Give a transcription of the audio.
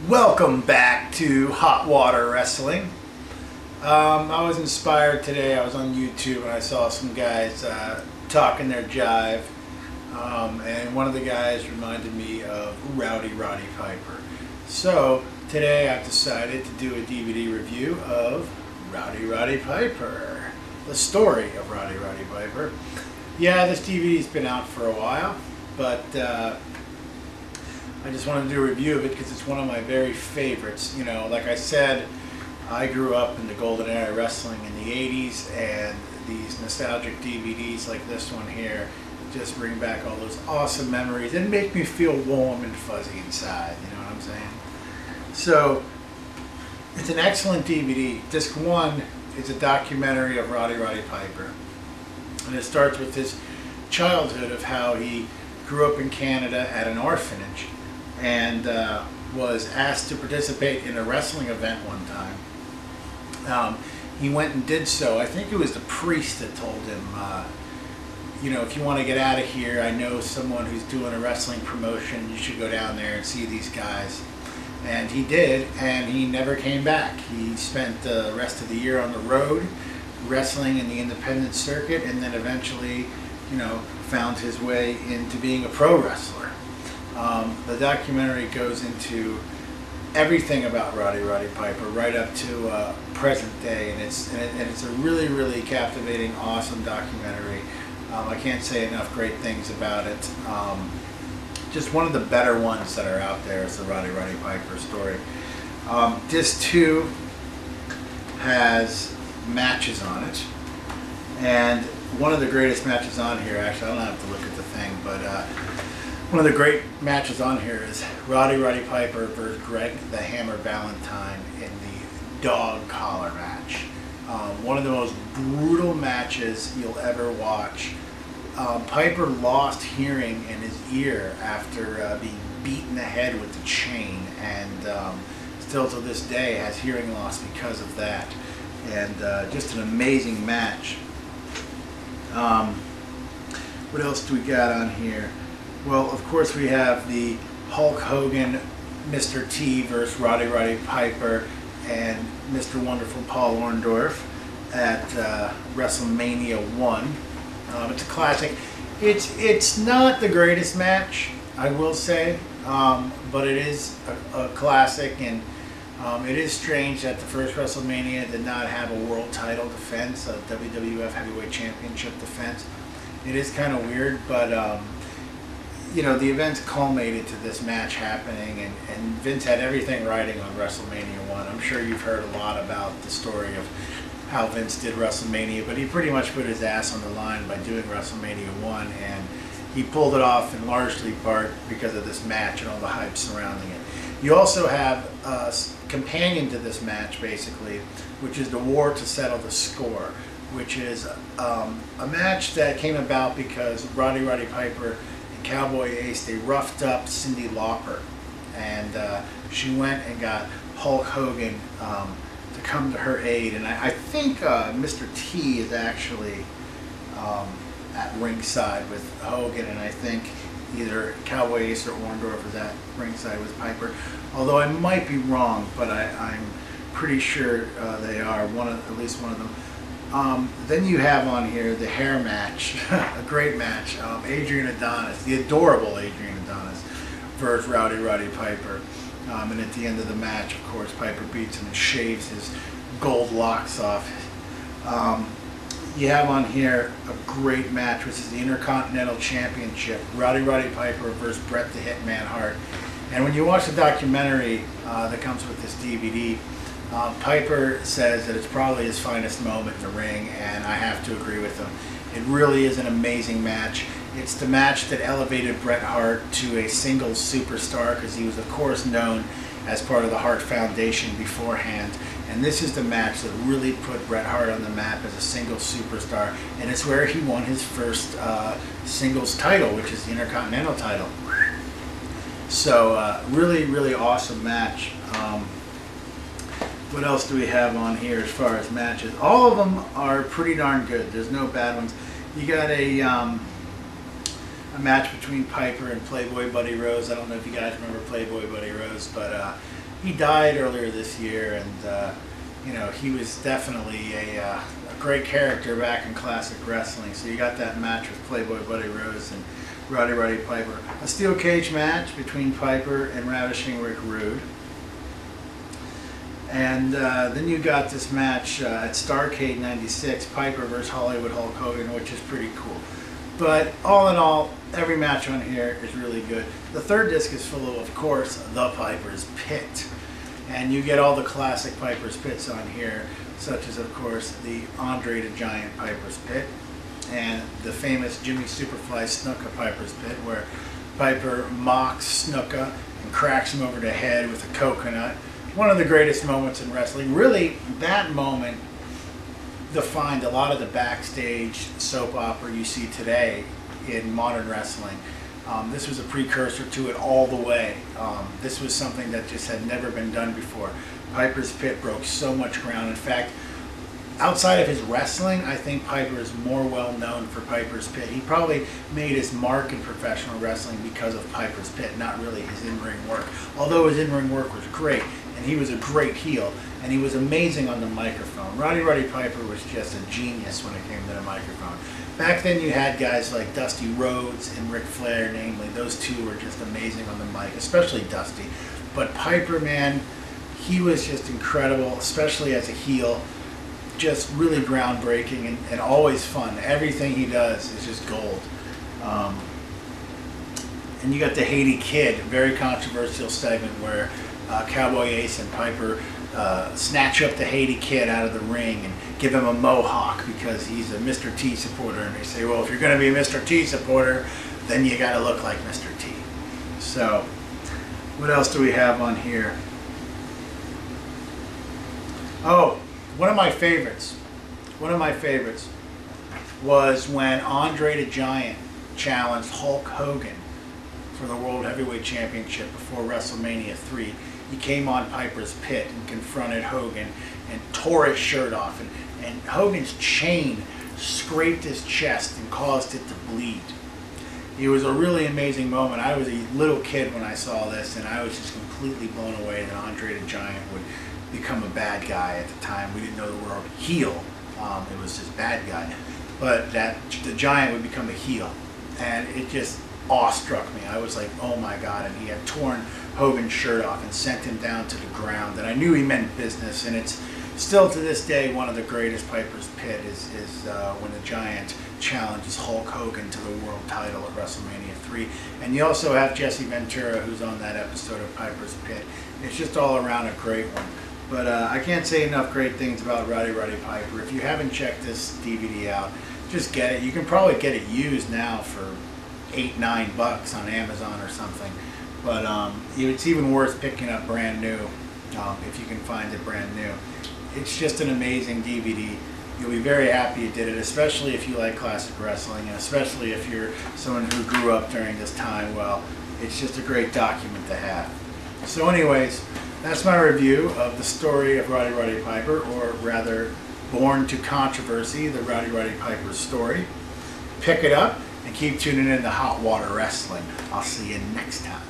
Welcome back to Hot Water Wrestling. I was inspired today. I was on YouTube and I saw some guys talking their jive. And one of the guys reminded me of Rowdy Roddy Piper. So today I've decided to do a DVD review of Rowdy Roddy Piper. The story of Rowdy Roddy Piper. Yeah, this DVD's been out for a while, but I just wanted to do a review of it because it's one of my very favorites. You know, like I said, I grew up in the golden era of wrestling in the 80s, and these nostalgic DVDs like this one here just bring back all those awesome memories and make me feel warm and fuzzy inside, you know what I'm saying? So, it's an excellent DVD. Disc 1 is a documentary of Rowdy Roddy Piper. And it starts with his childhood of how he grew up in Canada at an orphanage and was asked to participate in a wrestling event one time. He went and did so. I think it was the priest that told him, you know, if you want to get out of here, I know someone who's doing a wrestling promotion, you should go down there and see these guys. And he did, and he never came back. He spent the rest of the year on the road wrestling in the independent circuit, and then eventually, you know, found his way into being a pro wrestler. The documentary goes into everything about Rowdy Roddy Piper right up to present day, and it's a really, really captivating, awesome documentary. I can't say enough great things about it. Just one of the better ones that are out there is the Rowdy Roddy Piper story. Disc 2 has matches on it, and one of the greatest matches on here, actually I don't have to look at the thing, but one of the great matches on here is Rowdy Roddy Piper versus Greg the Hammer Valentine in the dog collar match. One of the most brutal matches you'll ever watch. Piper lost hearing in his ear after being beaten in the head with the chain, and still to this day has hearing loss because of that. And just an amazing match. What else do we got on here? Well, of course we have the Hulk Hogan, Mr. T versus Rowdy Roddy Piper and Mr. Wonderful Paul Orndorff at WrestleMania 1. It's a classic. It's not the greatest match, I will say, but it is a classic, and it is strange that the first WrestleMania did not have a world title defense, a WWF Heavyweight Championship defense. It is kind of weird, but you know, the events culminated to this match happening, and Vince had everything riding on WrestleMania 1. I'm sure you've heard a lot about the story of how Vince did WrestleMania, but he pretty much put his ass on the line by doing WrestleMania 1, and he pulled it off in largely part because of this match and all the hype surrounding it. You also have a companion to this match, basically, which is the War to Settle the Score, which is a match that came about because Rowdy Roddy Piper and Cowboy Ace, they roughed up Cyndi Lauper, and she went and got Hulk Hogan to come to her aid, and I think Mr. T is actually at ringside with Hogan, and I think either Cowboy Ace or Orndorff is at ringside with Piper, although I might be wrong, but I'm pretty sure they are, at least one of them. Then you have on here the hair match, a great match, Adrian Adonis, the adorable Adrian Adonis versus Rowdy Roddy Piper. And at the end of the match, of course, Piper beats him and shaves his gold locks off. You have on here a great match, which is the Intercontinental Championship, Rowdy Roddy Piper versus Bret the Hitman Hart. And when you watch the documentary that comes with this DVD, Piper says that it's probably his finest moment in the ring, and I have to agree with him. It really is an amazing match. It's the match that elevated Bret Hart to a singles superstar, because he was of course known as part of the Hart Foundation beforehand. And this is the match that really put Bret Hart on the map as a singles superstar, and it's where he won his first singles title, which is the Intercontinental title. So really, really awesome match. What else do we have on here as far as matches? All of them are pretty darn good. There's no bad ones. You got a match between Piper and Playboy Buddy Rose. I don't know if you guys remember Playboy Buddy Rose, but he died earlier this year, and you know, he was definitely a great character back in classic wrestling. So you got that match with Playboy Buddy Rose and Rowdy Roddy Piper. A steel cage match between Piper and Ravishing Rick Rude. And then you got this match at Starrcade '96, Piper versus Hollywood Hulk Hogan, which is pretty cool. But all in all, every match on here is really good. The third disc is full of course, the Piper's Pit. And you get all the classic Piper's Pits on here, such as, of course, the Andre the Giant Piper's Pit, and the famous Jimmy Superfly Snuka Piper's Pit, where Piper mocks Snuka and cracks him over the head with a coconut. One of the greatest moments in wrestling. Really, that moment defined a lot of the backstage soap opera you see today in modern wrestling. This was a precursor to it all the way. This was something that just had never been done before. Piper's Pit broke so much ground. In fact, outside of his wrestling, I think Piper is more well known for Piper's Pit. He probably made his mark in professional wrestling because of Piper's Pit, not really his in-ring work. Although his in-ring work was great, and he was a great heel, and he was amazing on the microphone. Rowdy Roddy Piper was just a genius when it came to the microphone. Back then you had guys like Dusty Rhodes and Ric Flair, namely. Those two were just amazing on the mic, especially Dusty. But Piper, man, he was just incredible, especially as a heel. Just really groundbreaking and always fun. Everything he does is just gold. And you got the Haiti Kid, very controversial segment where Cowboy Ace and Piper snatch up the Haiti Kid out of the ring and give him a mohawk because he's a Mr. T supporter. And they say, well, if you're going to be a Mr. T supporter, then you got to look like Mr. T. So, what else do we have on here? Oh, one of my favorites was when Andre the Giant challenged Hulk Hogan for the World Heavyweight Championship before WrestleMania 3. He came on Piper's Pit and confronted Hogan and tore his shirt off, and Hogan's chain scraped his chest and caused it to bleed. It was a really amazing moment. I was a little kid when I saw this, and I was just completely blown away that Andre the Giant would become a bad guy at the time. We didn't know the word heel. It was just bad guy. But that the Giant would become a heel. And it just awestruck me. I was like, oh my God. And he had torn Hogan's shirt off and sent him down to the ground. And I knew he meant business. And it's still to this day one of the greatest Piper's Pit is when the Giant challenges Hulk Hogan to the world title at WrestleMania 3. And you also have Jesse Ventura, who's on that episode of Piper's Pit. It's just all around a great one. But I can't say enough great things about Rowdy Roddy Piper. If you haven't checked this DVD out, just get it. You can probably get it used now for $8-9 on Amazon or something. But it's even worth picking up brand new if you can find it brand new. It's just an amazing DVD. You'll be very happy you did it, especially if you like classic wrestling, and especially if you're someone who grew up during this time. Well, it's just a great document to have. So anyways, that's my review of the story of Rowdy Roddy Piper, or rather, Born to Controversy, the Rowdy Roddy Piper story. Pick it up and keep tuning in to Hot Water Wrestling. I'll see you next time.